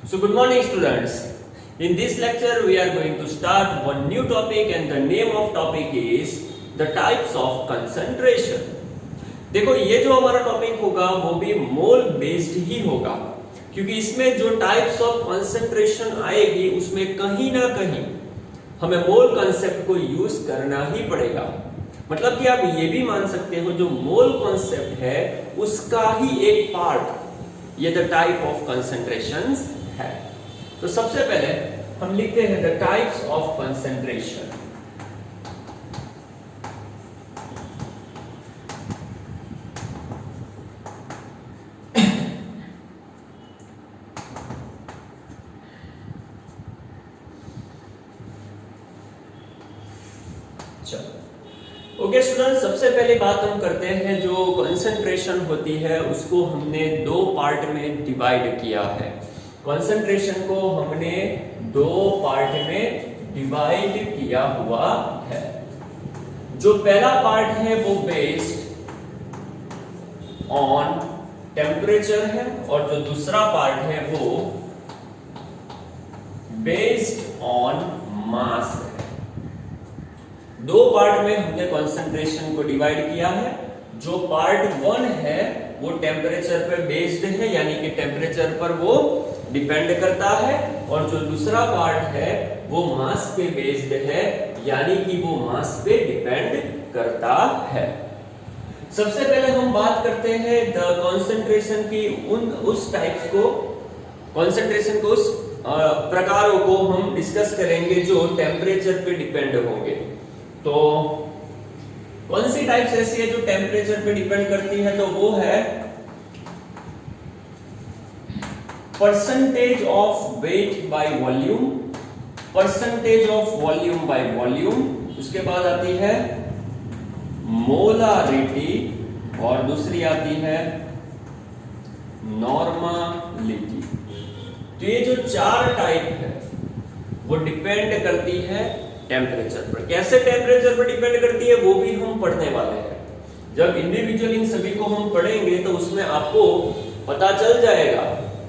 So good morning students. In this lecture we are going to start one new topic and the name of topic is the types of concentration. देखो ये जो हमारा topic होगा वो भी मोल based ही होगा, क्योंकि इसमें जो टाइप्स ऑफ कंसंट्रेशन आएगी उसमें कहीं ना कहीं हमें मोल कॉन्सेप्ट को यूज करना ही पड़ेगा। मतलब कि आप ये भी मान सकते हो जो मोल कॉन्सेप्ट है उसका ही एक पार्ट ये द टाइप ऑफ कंसंट्रेशंस है। तो सबसे पहले हम लिखते हैं the types of concentration. Okay student, सबसे पहले बात हम करते हैं जो कंसंट्रेशन होती है उसको हमने दो पार्ट में डिवाइड किया है। कंसंट्रेशन को हमने दो पार्ट में डिवाइड किया हुआ है। जो पहला पार्ट है वो बेस्ड ऑन टेम्परेचर है और जो दूसरा पार्ट है वो बेस्ड ऑन मास है। दो पार्ट में हमने कंसंट्रेशन को डिवाइड किया है। जो पार्ट वन है वो टेम्परेचर पे बेस्ड है, यानी कि टेम्परेचर पर वो डिपेंड करता है, और जो दूसरा पार्ट है वो मास पे बेस्ड है, यानी कि वो मास पे डिपेंड करता है। सबसे पहले हम बात करते हैं द कंसंट्रेशन की उस टाइप्स को, कंसंट्रेशन को उस प्रकारों को हम डिस्कस करेंगे जो टेम्परेचर पे डिपेंड होंगे। तो कौन सी टाइप्स ऐसी है जो टेम्परेचर पे डिपेंड करती है? तो वो है percentage of weight by volume, percentage of volume by volume, उसके बाद आती है मोलारिटी और दूसरी आती है नॉर्मालिटी। तो ये जो चार टाइप है वो डिपेंड करती है टेम्परेचर पर। कैसे टेम्परेचर पर डिपेंड करती है वो भी हम पढ़ने वाले हैं। जब इंडिविजुअल इन सभी को हम पढ़ेंगे तो उसमें आपको पता चल जाएगा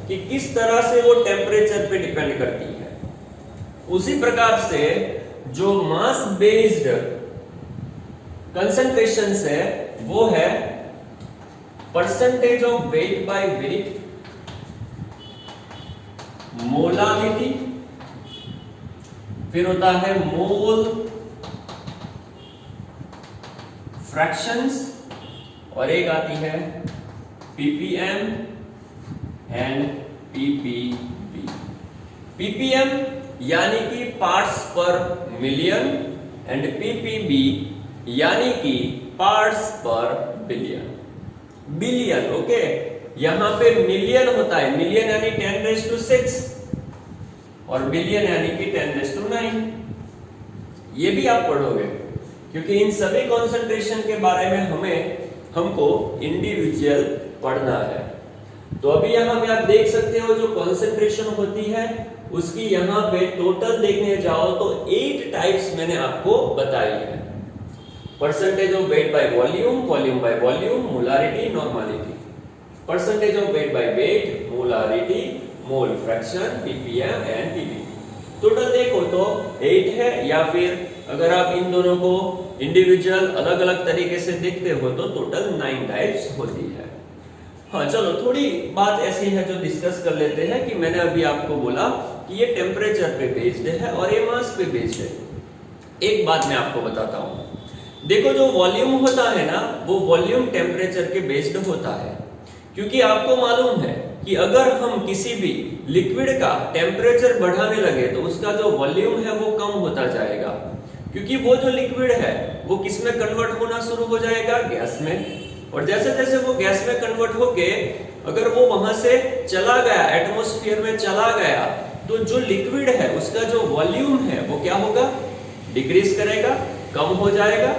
कि किस तरह से वो टेम्परेचर पे डिपेंड करती है। उसी प्रकार से जो मास बेस्ड कंसंट्रेशन है वो है percentage of weight by weight, molarity, फिर होता है मोल फ्रैक्शंस, और एक आती है ppm एंड ppb। ppm यानी कि पार्ट्स पर मिलियन एंड ppb यानी कि पार्ट्स पर बिलियन। बिलियन, ओके, यहां पे मिलियन होता है, मिलियन यानी 10⁶ और बिलियन यानी कि 10⁹। ये भी आप पढ़ोगे, क्योंकि इन सभी कंसंट्रेशन के बारे में हमको इंडिविजुअल पढ़ना है। तो अभी यहां पे आप देख सकते हो जो कंसंट्रेशन होती है उसकी यहां पे टोटल देखने जाओ तो 8 टाइप्स मैंने आपको बताई है। Percentage of weight by volume, volume by volume, molarity, normality. Percentage of weight by weight, molarity, mole fraction, ppm and ppb। Total देखो तो 8 है, या फिर अगर आप इन दोनों को इंडिविजुअल अलग अलग तरीके से देखते हो तो टोटल 9 टाइप्स होती है। हाँ चलो, थोड़ी बात ऐसी है जो डिस्कस कर लेते हैं कि मैंने अभी आपको बोला कि ये टेम्परेचर पे बेस्ड है और ये मास पे बेस्ड है। एक बात मैं आपको बताता हूं, देखो जो वॉल्यूम होता है ना वो वॉल्यूम टेम्परेचर के बेस्ड होता है, क्योंकि आपको मालूम है कि अगर हम किसी भी लिक्विड का टेम्परेचर बढ़ाने लगे तो उसका जो वॉल्यूम है वो कम होता जाएगा, क्योंकि वो जो लिक्विड है वो किस में कन्वर्ट होना शुरू हो जाएगा? गैस में। और जैसे जैसे वो गैस में कन्वर्ट होके अगर वो वहां से चला गया, एटमॉस्फेयर में चला गया, तो जो लिक्विड है उसका जो वॉल्यूम है वो क्या होगा? डिक्रीज करेगा, कम हो जाएगा।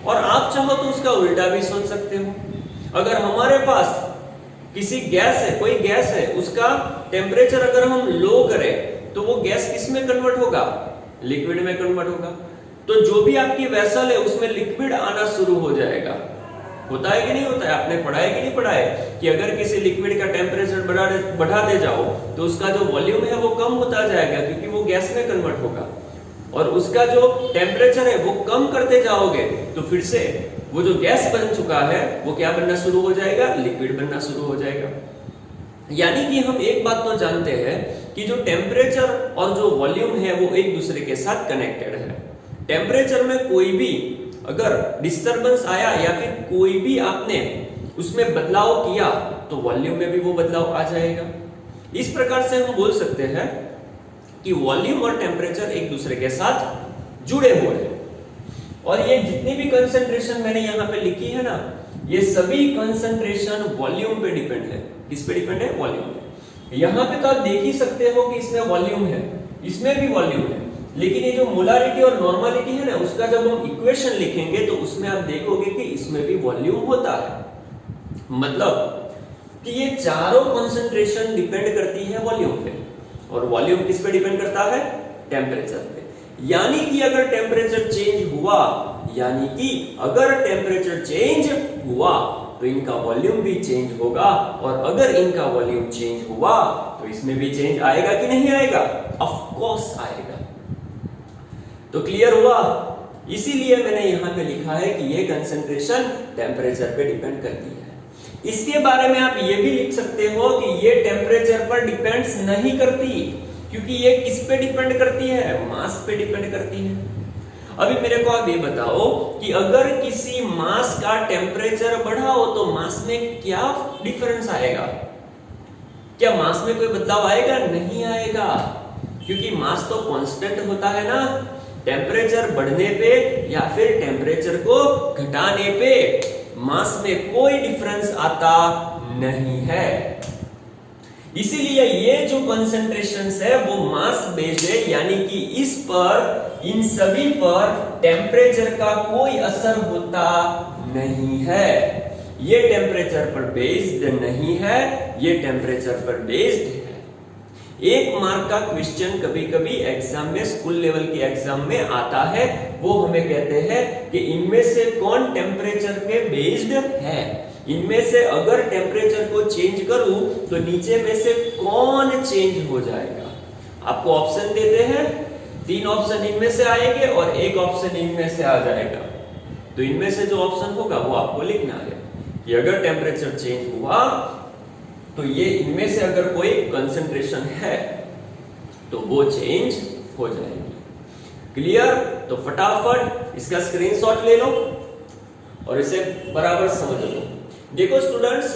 और आप चाहो तो उसका उल्टा भी सोच सकते हो। अगर हमारे पास किसी गैस है, कोई गैस है, उसका टेम्परेचर अगर हम लो करें तो वो गैस किस में कन्वर्ट होगा? लिक्विड में कन्वर्ट होगा। तो जो भी आपकी वेसल है उसमें लिक्विड आना शुरू हो जाएगा। होता है कि नहीं होता है? आपने पढ़ा है कि नहीं पढ़ा है कि अगर किसी लिक्विड का टेम्परेचर बढ़ाते जाओ तो उसका जो वॉल्यूम है वो कम होता जाएगा, क्योंकि वो गैस में कन्वर्ट होगा। और उसका जो टेम्परेचर है वो कम करते जाओगे तो फिर से वो जो गैस बन चुका है वो क्या बनना शुरू हो जाएगा? लिक्विड बनना शुरू हो जाएगा। यानी कि हम एक बात तो जानते हैं कि जो टेम्परेचर और जो वॉल्यूम है वो एक दूसरे के साथ कनेक्टेड है। टेम्परेचर में कोई भी अगर डिस्टरबेंस आया या फिर कोई भी आपने उसमें बदलाव किया तो वॉल्यूम में भी वो बदलाव आ जाएगा। इस प्रकार से हम बोल सकते हैं कि वॉल्यूम और टेम्परेचर एक दूसरे के साथ जुड़े हुए हैं। और ये जितनी भी कंसंट्रेशन मैंने यहाँ पे लिखी है ना, ये सभी कंसंट्रेशन वॉल्यूम पे डिपेंड है। किस पे डिपेंड है? वॉल्यूम पे। यहाँ पे तो आप देख ही सकते हो कि इसमें वॉल्यूम है, इसमें भी वॉल्यूम है, लेकिन ये जो मोलारिटी और नॉर्मलिटी है ना, उसका जब हम इक्वेशन लिखेंगे तो उसमें आप देखोगे कि इसमें भी वॉल्यूम होता है। मतलब कि ये चारों कंसंट्रेशन डिपेंड करती है वॉल्यूम पे, और वॉल्यूम किस पे डिपेंड करता है? टेम्परेचर पे। यानी कि अगर टेम्परेचर चेंज हुआ, यानी कि अगर टेम्परेचर चेंज हुआ तो इनका वॉल्यूम भी चेंज होगा, और अगर इनका वॉल्यूम चेंज हुआ तो इसमें भी चेंज आएगा कि नहीं आएगा? ऑफ कोर्स आएगा। तो क्लियर हुआ? इसीलिए मैंने यहां पे लिखा है कि ये कंसंट्रेशन टेम्परेचर पे डिपेंड करती है। इसके बारे में आप ये भी लिख सकते हो कि ये टेम्परेचर पर डिपेंड्स नहीं करती, क्योंकि ये किस पे डिपेंड करती है? मास पे डिपेंड करती है। अभी मेरे को आप ये बताओ कि अगर किसी मास का टेम्परेचर बढ़ाओ तो मास में क्या डिफरेंस आएगा? क्या मास में कोई बदलाव आएगा? नहीं आएगा, क्योंकि मास तो कांस्टेंट होता है ना। टेम्परेचर बढ़ने पे या फिर टेम्परेचर को घटाने पे मास में कोई डिफरेंस आता नहीं है। इसीलिए ये जो कंसंट्रेशंस है वो मास बेस्ड है, यानी कि इस पर, इन सभी पर टेम्परेचर का कोई असर होता नहीं है। ये टेम्परेचर पर बेस्ड नहीं है, ये टेम्परेचर पर बेस्ड है। एक मार्क का क्वेश्चन कभी कभी एग्जाम में, स्कूल लेवल के एग्जाम में आता है, वो हमें कहते हैं कि इनमें से कौन टेम्परेचर पे बेस्ड है। इनमें से अगर टेम्परेचर को चेंज करूं तो नीचे में से कौन चेंज हो जाएगा? आपको ऑप्शन देते हैं, 3 ऑप्शन इनमें से आएंगे और 1 ऑप्शन इनमें से आ जाएगा। तो इनमें से जो ऑप्शन होगा वो आपको लिखना है कि अगर टेम्परेचर चेंज हुआ तो ये इनमें से अगर कोई कंसंट्रेशन है तो वो चेंज हो जाएगी। क्लियर? तो फटाफट इसका स्क्रीनशॉट ले लो और इसे बराबर समझ लो। देखो स्टूडेंट्स,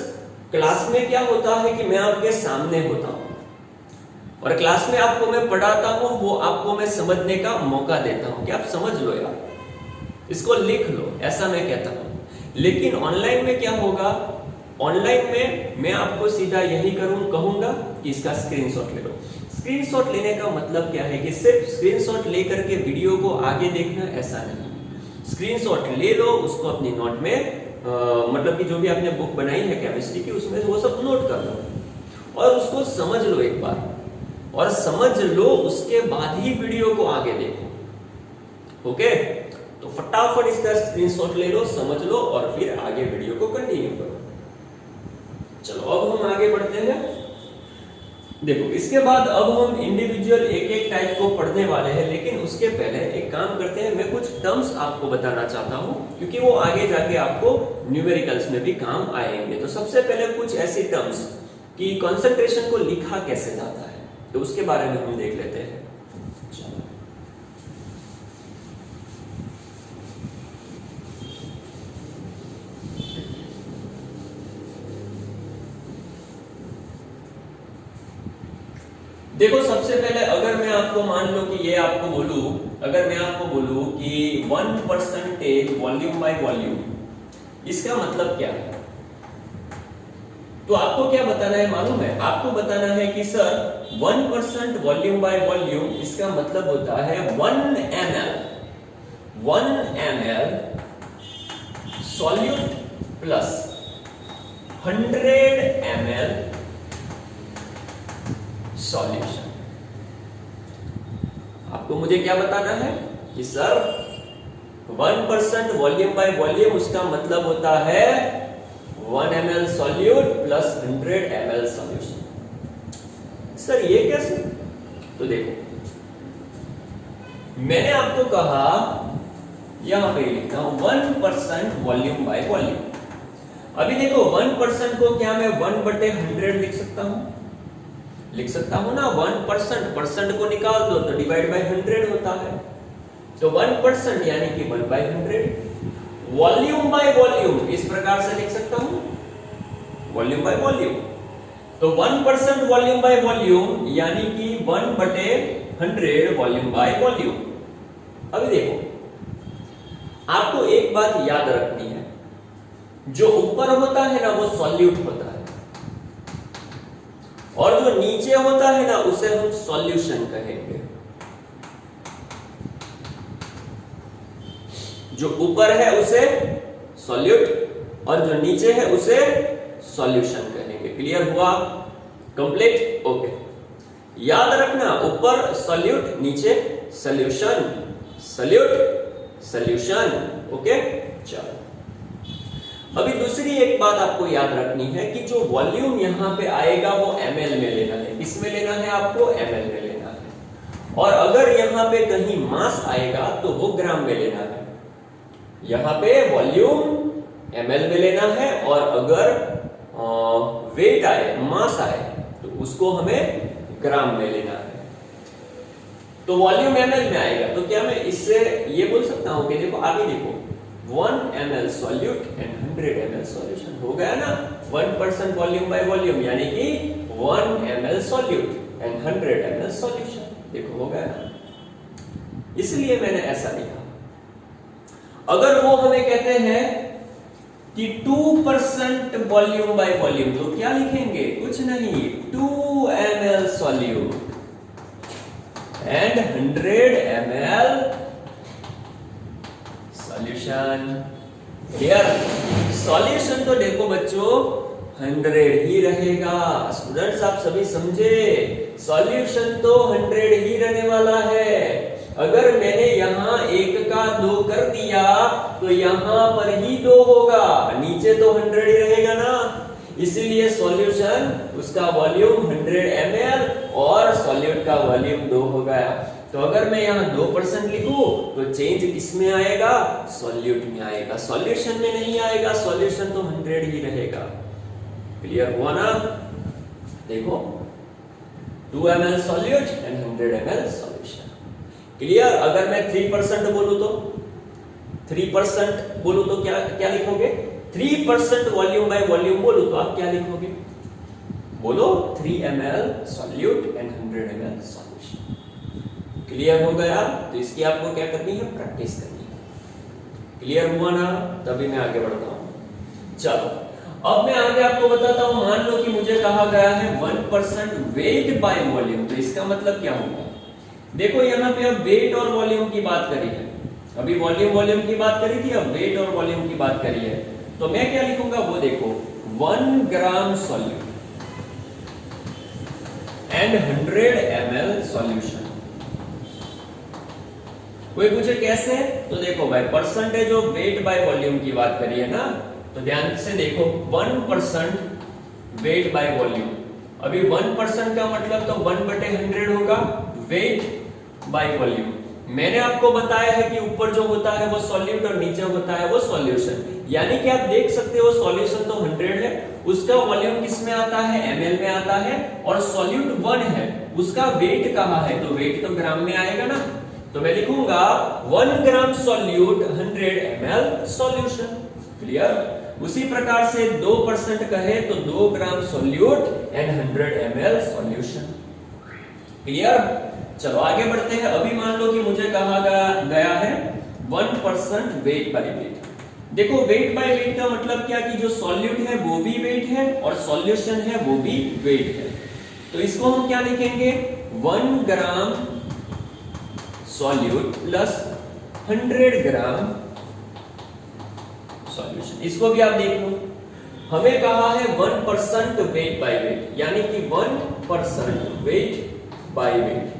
क्लास में क्या होता है कि मैं आपके सामने होता हूं और क्लास में आपको मैं पढ़ाता हूं, वो आपको मैं समझने का मौका देता हूं कि आप समझ लो यार, इसको लिख लो, ऐसा मैं कहता हूं। लेकिन ऑनलाइन में क्या होगा? ऑनलाइन में मैं आपको सीधा यही कहूंगा कि इसका स्क्रीनशॉट ले लो। स्क्रीनशॉट लेने का मतलब क्या है कि सिर्फ स्क्रीनशॉट लेकर के वीडियो को आगे देखना, ऐसा नहीं। स्क्रीनशॉट ले लो, उसको अपनी नोट में मतलब कि जो भी आपने बुक बनाई है केमिस्ट्री की, उसमें वो सब नोट कर लो और उसको समझ लो एक बार, और समझ लो उसके बाद ही वीडियो को आगे देखो। ओके? तो फटाफट इसका स्क्रीनशॉट ले लो, समझ लो और फिर आगे वीडियो को कंटिन्यू करो। चलो अब हम आगे बढ़ते हैं। देखो, इसके बाद अब हम इंडिविजुअल एक टाइप को पढ़ने वाले हैं, लेकिन उसके पहले एक काम करते हैं, मैं कुछ टर्म्स आपको बताना चाहता हूं क्योंकि वो आगे जाके आपको न्यूमेरिकल्स में भी काम आएंगे। तो सबसे पहले कुछ ऐसी टर्म्स कि कंसंट्रेशन को लिखा कैसे जाता है, तो उसके बारे में हम देख लेते हैं। देखो, सबसे पहले अगर मैं आपको मान लो कि ये आपको बोलूं, अगर मैं आपको बोलूं कि 1% वॉल्यूम बाय वॉल्यूम, इसका मतलब क्या है? तो आपको क्या बताना है मालूम है? आपको बताना है कि सर 1% वॉल्यूम बाय वॉल्यूम, इसका मतलब होता है 1 ml solute plus 100 ml solution. आपको मुझे क्या बताना है कि सर 1% वॉल्यूम बाय वॉल्यूम, उसका मतलब होता है 1 ml solute plus 100 ml solution. Sir ये कैसे? तो देखो, मैंने आपको कहा यहां पे लिखता हूं 1% वॉल्यूम बाय वॉल्यूम। अभी देखो 1% को क्या मैं 1/100 लिख सकता हूं? लिख सकता हूं ना। 1% परसेंट को निकाल दो तो डिवाइड बाय 100 होता है, तो 1% यानी कि 1/100। वॉल्यूम बाय वॉल्यूम इस प्रकार से लिख सकता हूं, वॉल्यूम बाय वॉल्यूम। तो 1% वॉल्यूम बाय वॉल्यूम यानी कि 1/100 वॉल्यूम बाय वॉल्यूम। अभी देखो, आपको एक बात याद रखनी है, जो ऊपर होता है ना वो सॉल्यूट होता है, और जो नीचे होता है ना उसे हम सॉल्यूशन कहेंगे। जो ऊपर है उसे सॉल्यूट और जो नीचे है उसे सॉल्यूशन कहेंगे। क्लियर हुआ? कंप्लीट? ओके। याद रखना, ऊपर सॉल्यूट, नीचे सॉल्यूशन, सॉल्यूट सॉल्यूशन। ओके, चलो। अभी दूसरी एक बात आपको याद रखनी है कि जो वॉल्यूम यहां पे आएगा वो ml में लेना है। किस में लेना है? आपको ml में लेना है। और अगर यहां पे कहीं मास आएगा तो वो ग्राम में लेना है। यहां पे वॉल्यूम ml में लेना है, और अगर वेट आए, मास आए, तो उसको हमें ग्राम में लेना है। तो वॉल्यूम ml में आएगा, तो क्या मैं इससे ये बोल सकता हूं कि देखो आगे देखो, 1 ml solute and 100 ml solution. हो गया ना? 1% वॉल्यूम बाय वॉल्यूम यानी कि 1 ml solute and 100 ml solution. देखो हो गया ना? इसलिए मैंने ऐसा लिखा। अगर वो हमें कहते हैं कि 2% वॉल्यूम बाय वॉल्यूम, तो क्या लिखेंगे? कुछ नहीं, 2 ml solute and 100 ml solution. Clear? Solution तो देखो बच्चों 100 ही रहेगा। स्टूडेंट्स आप सभी समझे? सॉल्यूशन तो 100 ही रहने वाला है। अगर मैंने यहां 1 का 2 कर दिया तो यहां पर ही 2 होगा, नीचे तो 100 ही रहेगा ना। इसीलिए सॉल्यूशन, उसका वॉल्यूम 100 ml और सॉल्यूट का वॉल्यूम 2 हो गया। तो अगर मैं यहाँ 2% लिखूं तो चेंज किस में आएगा? सॉल्यूट में आएगा, सॉल्यूशन में नहीं आएगा। सॉल्यूशन तो 100 ही रहेगा। क्लियर हुआ ना? देखो 2 ml solute and 100 ml solution. Clear? अगर मैं 3% बोलूं तो 3% बोलूं तो क्या क्या लिखोगे? 3% वॉल्यूम बाय वॉल्यूम बोलूं तो आप क्या लिखोगे? बोलो 3 ml solute and 100 ml solution. Clear हो गया? तो इसकी आपको क्या करनी है? प्रैक्टिस करनी है। क्लियर हुआ ना? तभी मैं आगे बढ़ता हूं। चलो अब मैं आगे आपको बताता हूं। मान लो कि मुझे कहा गया है 1% वेट बाय वॉल्यूम, तो इसका मतलब क्या होगा? देखो यहां पे अब वेट और वॉल्यूम की बात करी है, अभी वॉल्यूम की बात करी थी, अब वेट और वॉल्यूम की बात करी है। तो मैं क्या लिखूंगा वो देखो, 1 gram solute and 100 ml solution. कोई पूछे कैसे? तो देखो भाई, percentage of weight by volume की बात करी है ना, तो ध्यान से देखो 1% वेट बाय वॉल्यूम। अभी 1% का मतलब तो 1/100 होगा वेट बाय वॉल्यूम। मैंने आपको बताया है कि ऊपर जो होता है वो सॉल्यूट और नीचे होता है वो सॉल्यूशन, यानी कि आप देख सकते हो सॉल्यूशन तो 100 है, उसका वॉल्यूम किस में आता है? ml में आता है, और सॉल्यूट 1 है, उसका वेट कहाँ है? तो वेट तो ग्राम में आएगा ना। तो मैं लिखूंगा 1 gram solute 100 ml solution. Clear? उसी प्रकार से 2% कहे तो 2 gram solute and 100 ml solution. Clear? चलो आगे बढ़ते हैं। अभी मान लो कि मुझे कहा गया है 1% वेट बाय वेट। देखो वेट बाय वेट का मतलब क्या कि जो सॉल्यूट है वो भी वेट है और सॉल्यूशन है वो भी वेट है। तो इसको हम क्या लिखेंगे? 1 gram solute plus 100 gram solution. इसको भी आप देख लो, हमें कहा है 1% वेट बाय वेट, यानी कि 1% वेट बाय वेट।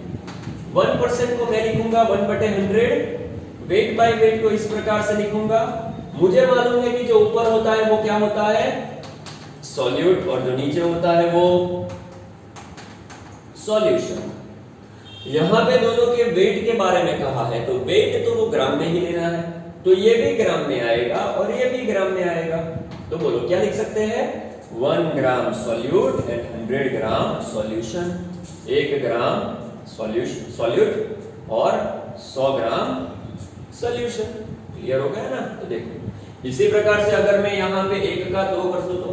1% को मैं लिखूंगा 1/100 वेट बाय वेट को इस प्रकार से लिखूंगा। मुझे मालूम है कि जो ऊपर होता है वो क्या होता है, सॉल्यूट, और जो नीचे होता है वो सॉल्यूशन। यहां पे दोनों के वेट के बारे में कहा है, तो वेट तो वो ग्राम में ही लेना है, तो ये भी ग्राम में आएगा और ये भी ग्राम में आएगा। तो बोलो क्या लिख सकते हैं, 1 gram solute and 100 gram solution. 1 gram solute और 100 ग्राम सॉल्यूशन। क्लियर हो गया ना? तो देखो इसी प्रकार से अगर मैं यहाँ पे 1 का 2 कर दूं तो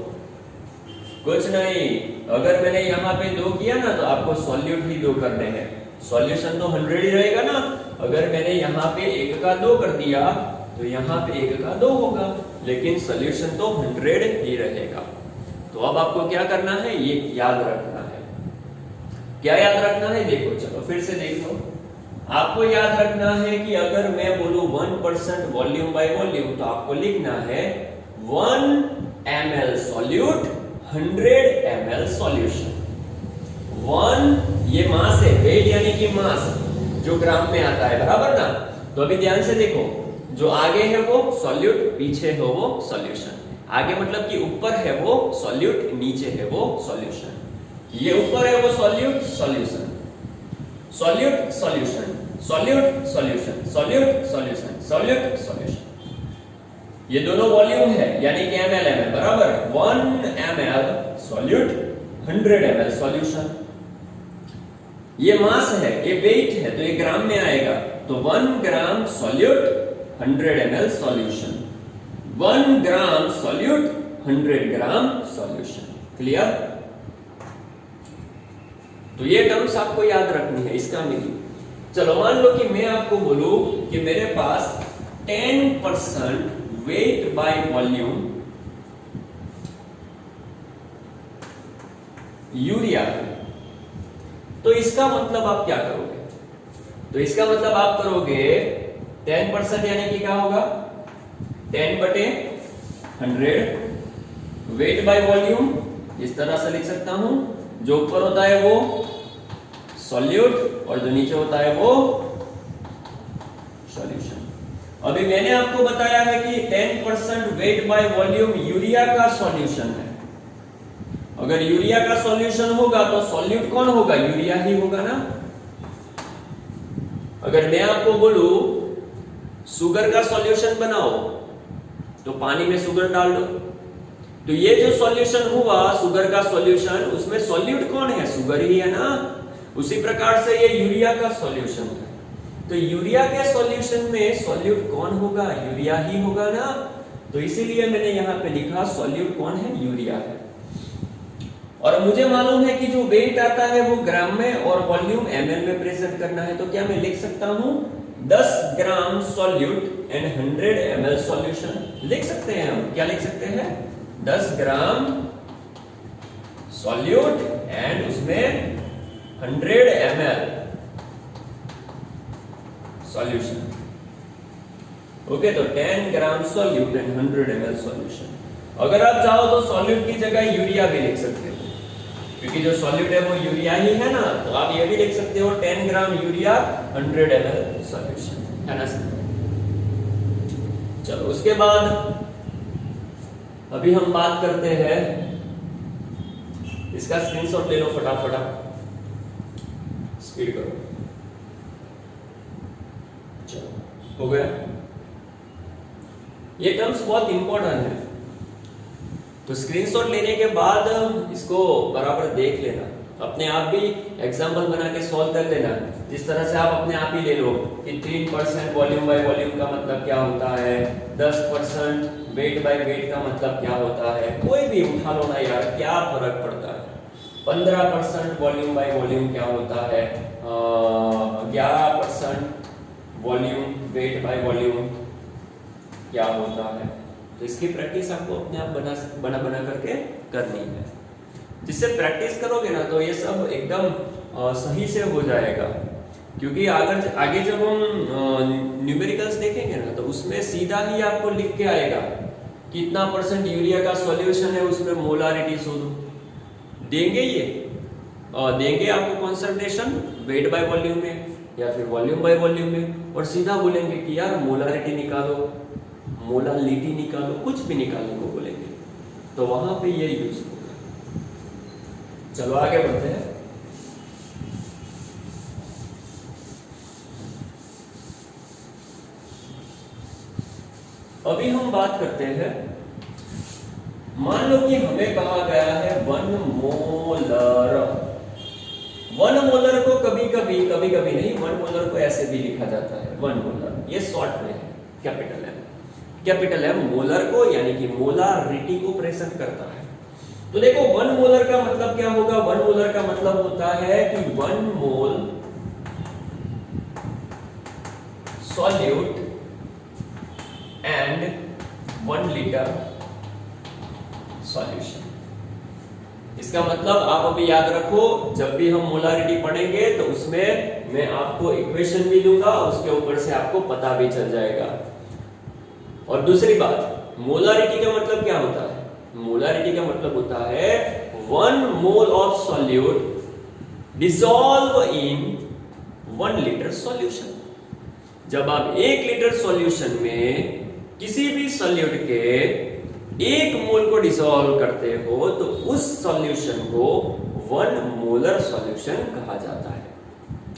कुछ नहीं, अगर मैंने यहाँ पे 2 किया ना तो आपको सॉल्यूट ही 2 करने हैं, सॉल्यूशन तो 100 ही रहेगा ना। अगर मैंने यहाँ पे 1 का 2 कर दिया तो यहाँ पे 1 का 2 होगा, लेकिन सॉल्यूशन तो 100 ही रहेगा। तो अब आपको क्या करना है, ये याद रखना है। क्या याद रखना है, देखो चलो फिर से देख लो। आपको याद रखना है कि अगर मैं बोलूं 1% वॉल्यूम बाय वॉल्यूम, तो आपको लिखना है 1 ml सॉल्यूट 100 ml सॉल्यूशन। 1 ये मास है, वेट यानी कि मास जो ग्राम में आता है, बराबर ना। तो अभी ध्यान से देखो, जो आगे है वो सॉल्यूट, पीछे है वो सॉल्यूशन। आगे मतलब कि ऊपर है वो सॉल्यूट, नीचे है वो सॉल्यूशन। ये ऊपर है वो solute, solution, solute, solution, solute, solution, solute, solution, solute, solution. ये दोनों वॉल्यूम है यानी कि ml ml, बराबर। 1 ml सॉल्यूट 100 ml सॉल्यूशन। ये मास है, ये वेट है, तो ये ग्राम में आएगा। तो 1 gram solute 100 ml solution. 1 gram solute 100 gram solution. Clear? तो ये टर्म्स आपको याद रखनी है, इसका मीनिंग। चलो मान लो कि मैं आपको बोलूं कि मेरे पास 10% वेट बाय वॉल्यूम यूरिया है, तो इसका मतलब आप क्या करोगे? तो इसका मतलब आप करोगे 10% यानी कि क्या होगा, 10/100 वेट बाय वॉल्यूम, इस तरह से लिख सकता हूं। जो ऊपर होता है वो सॉल्यूट और जो नीचे होता है वो सॉल्यूशन। अभी मैंने आपको बताया है कि 10% वेट बाय वॉल्यूम यूरिया का सॉल्यूशन है। अगर यूरिया का सॉल्यूशन होगा तो सॉल्यूट कौन होगा, यूरिया ही होगा ना। अगर मैं आपको बोलूं शुगर का सॉल्यूशन बनाओ, तो पानी में शुगर डाल दो, तो ये जो सॉल्यूशन हुआ शुगर का सॉल्यूशन, उसमें सॉल्यूट कौन है, शुगर ही है ना। उसी प्रकार से ये यूरिया का सॉल्यूशन है, तो यूरिया के सॉल्यूशन में सॉल्यूट कौन होगा, यूरिया ही होगा ना। तो इसीलिए मैंने यहां पे लिखा सॉल्यूट कौन है, यूरिया है। और मुझे मालूम है कि जो वेट आता है वो ग्राम में और वॉल्यूम ml में प्रेजेंट करना है, तो क्या मैं लिख सकता हूं 10 ग्राम सॉल्यूट एंड 100 ml सॉल्यूशन। लिख सकते हैं हम, क्या लिख सकते हैं, 10 ग्राम सॉल्यूट एंड उसमें 100 ml सॉल्यूशन। ओके, तो 10 ग्राम सॉल्यूट एंड 100 ml सॉल्यूशन। अगर आप चाहो तो सॉल्यूट की जगह यूरिया भी लिख सकते हो, क्योंकि जो सॉल्यूट है वो यूरिया ही है ना। तो आप ये भी लिख सकते हो 10 ग्राम यूरिया 100 ml सॉल्यूशन, है ना। चलो उसके बाद अभी हम बात करते हैं, इसका स्क्रीनशॉट ले लो फटाफट, स्पीड करो। चलो हो गया। ये टर्म्स बहुत इंपॉर्टेंट है, तो स्क्रीनशॉट लेने के बाद इसको बराबर देख लेना, अपने आप भी एग्जाम्पल बना के सॉल्व कर लेना। जिस तरह से आप अपने आप ही ले लो कि 3% वॉल्यूम बाय वॉल्यूम का मतलब क्या होता है, 10% वेट बाय वेट का मतलब क्या होता है, कोई भी उठा लो ना यार, क्या फर्क पड़ता है। 15% वॉल्यूम बाय वॉल्यूम क्या होता है, 11% वॉल्यूम वेट बाय वॉल्यूम क्या होता है। तो इसकी प्रैक्टिस आपको अपने आप बना करके करनी है। जिससे प्रैक्टिस करोगे ना तो ये सब एकदम सही से हो जाएगा। क्योंकि आगे जब हम न्यूमेरिकल्स देखेंगे ना तो उसमें सीधा ही आपको लिख के आएगा कितना % यूरिया का सॉल्यूशन है, उसमें मोलारिटी शोधो, देंगे ये देंगे आपको कंसंट्रेशन वेट बाय वॉल्यूम में, या फिर वॉल्यूम बाय वॉल्यूम में, और सीधा बोलेंगे कि यार मोलारिटी निकालो, मोलालिटी निकालो, कुछ भी निकालने को बोलेंगे, तो वहां पे ये यूज होगा। चलो आगे बढ़ते हैं। अभी हम बात करते हैं, मान लो कि हमें कहा गया है 1 मोलर। 1 मोलर को कभी कभी नहीं, 1 मोलर को ऐसे भी लिखा जाता है 1 मोलर, ये शॉर्ट में है, कैपिटल एम मोलर को, यानी कि मोलारिटी को प्रेजेंट करता है। तो देखो 1 मोलर का मतलब क्या होगा? 1 मोलर का मतलब होता है कि 1 मोल सॉल्यूट एंड 1 लीटर सॉल्यूशन। इसका मतलब आप अभी याद रखो, जब भी हम मोलारिटी पढ़ेंगे तो उसमें मैं आपको इक्वेशन भी दूंगा, उसके ऊपर से आपको पता भी चल जाएगा। और दूसरी बात, मोलारिटी का मतलब क्या होता है? मोलारिटी का मतलब होता है 1 mole of solute dissolve in 1 litre solution. जब आप 1 लीटर सॉल्यूशन में किसी भी सॉल्यूट के 1 मोल को डिसॉल्व करते हो तो उस सॉल्यूशन को 1 मोलर सॉल्यूशन कहा जाता है।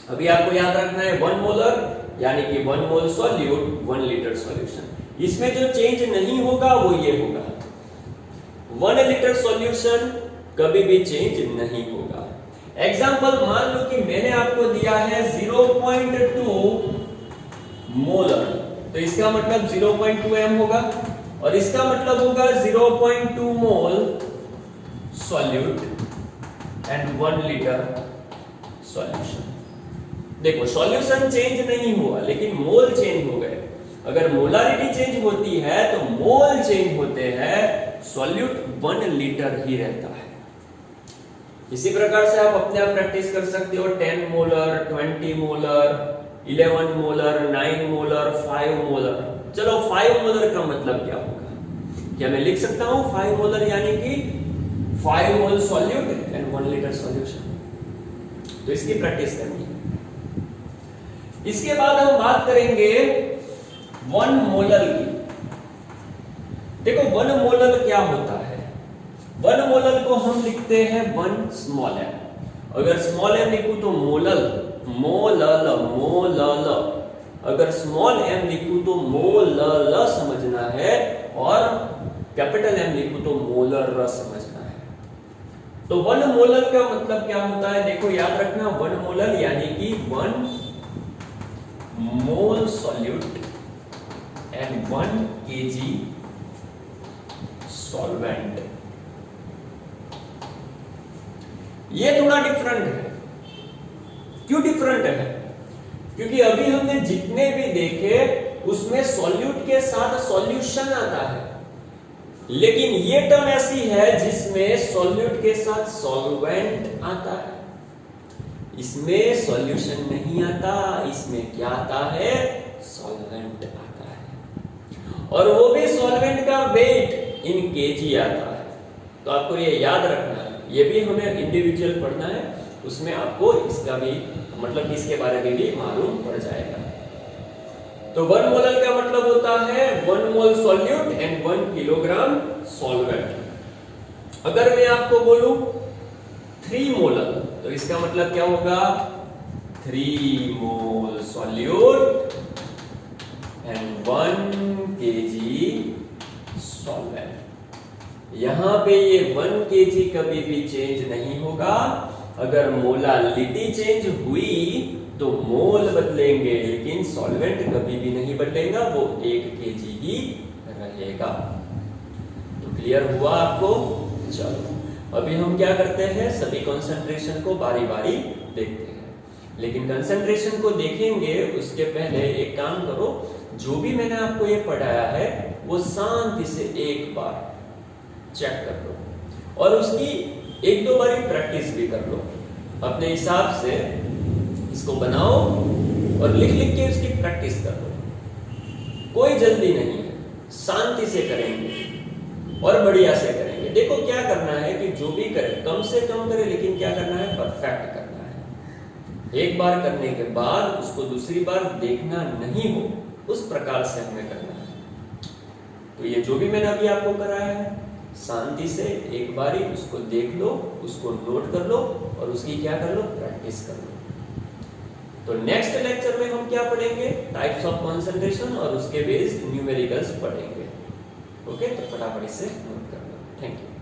अभी आपको याद रखना है 1 मोलर यानी कि 1 मोल सॉल्यूट 1 लीटर सॉल्यूशन। इसमें जो चेंज नहीं होगा वो ये होगा, 1 लीटर सॉल्यूशन कभी भी चेंज नहीं होगा। एग्जांपल मान लो कि मैंने आपको दिया है 0.2 मोलर, तो इसका मतलब 0.2 एम होगा, और इसका मतलब होगा 0.2 मोल सॉल्यूट एंड 1 लीटर सॉल्यूशन। देखो सॉल्यूशन चेंज नहीं हुआ लेकिन मोल चेंज हो गए। अगर मोलारिटी चेंज होती है तो मोल चेंज होते हैं, सॉल्यूट 1 लीटर ही रहता है। इसी प्रकार से आप अपने आप प्रैक्टिस कर सकते हो, 10 molar, 20 molar, 11 molar, 9 molar, 5 molar. चलो 5 मोलर का मतलब क्या होगा? क्या मैं लिख सकता हूं 5 मोलर यानी कि 5 मोल सॉल्यूट एंड 1 लीटर सॉल्यूशन? तो इसकी प्रैक्टिस करनी है। इसके बाद हम बात करेंगे 1 मोलर की। देखो 1 मोलर क्या होता है? 1 मोलर को हम लिखते हैं 1 स्मॉल एम। अगर स्मॉल एम लिखूं तो मोलल, मोलल, मोलल। अगर स्मॉल एम लिखूं तो मोलल समझना है, और कैपिटल एम लिखूं तो मोलर समझना है। तो 1 मोलर का मतलब क्या होता है? देखो याद रखना, 1 मोलर यानी कि 1 मोल सॉल्यूट एंड 1 kg सॉल्वेंट। ये थोड़ा डिफरेंट है। क्यों डिफरेंट है? क्योंकि अभी हमने जितने भी देखे उसमें सॉल्यूट के साथ सॉल्यूशन आता है, लेकिन ये टर्म ऐसी है जिसमें सॉल्यूट के साथ सॉल्वेंट आता है। इसमें सॉल्यूशन नहीं आता, इसमें क्या आता है? सॉल्वेंट आता है, और वो भी सॉल्वेंट का वेट इन केजी आता है। तो आपको ये याद रखना है, ये भी हमें इंडिविजुअल पढ़ना है, उसमें आपको इसका भी मतलब इसके बारे में भी मालूम पड़ जाएगा। तो 1 मोलर का मतलब होता है 1 मोल सॉल्यूट एंड 1 किलोग्राम सॉल्वेंट। अगर मैं आपको बोलूं 3 मोलर, तो इसका मतलब क्या होगा? 3 मोल सॉल्यूट एंड 1 kg सॉल्वेंट। यहां पे ये 1 kg कभी भी चेंज नहीं होगा। अगर मोलालिटी चेंज हुई तो मोल बदलेंगे, लेकिन सॉल्वेंट कभी भी नहीं बदलेगा, वो 1 kg ही रहेगा। तो क्लियर हुआ आपको? चलो अभी हम क्या करते हैं, सभी कंसंट्रेशन को बारी बारी देखते हैं। लेकिन कंसंट्रेशन को देखेंगे उसके पहले एक काम करो, जो भी मैंने आपको ये पढ़ाया है वो शांति से एक बार चेक कर लो, और उसकी 1-2 बारी प्रैक्टिस भी कर लो। अपने हिसाब से इसको बनाओ और लिख लिख के उसकी प्रैक्टिस कर लो। कोई जल्दी नहीं है, शांति से करेंगे और बढ़िया से करेंगे। देखो क्या करना है कि जो भी करे कम से कम करे, लेकिन क्या करना है? परफेक्ट करना है। एक बार करने के बाद उसको दूसरी बार देखना नहीं हो, उस प्रकार से हमें करना है। तो ये जो भी मैंने अभी आपको कराया है, शांति से एक बारी उसको देख लो, उसको नोट कर लो और उसकी क्या कर लो, प्रैक्टिस कर लो। तो नेक्स्ट लेक्चर में हम क्या पढ़ेंगे, टाइप्स ऑफ कंसंट्रेशन और उसके बेस्ड न्यूमेरिकल्स पढ़ेंगे। ओके, तो फटाफट इसे नोट कर लो। Thank you.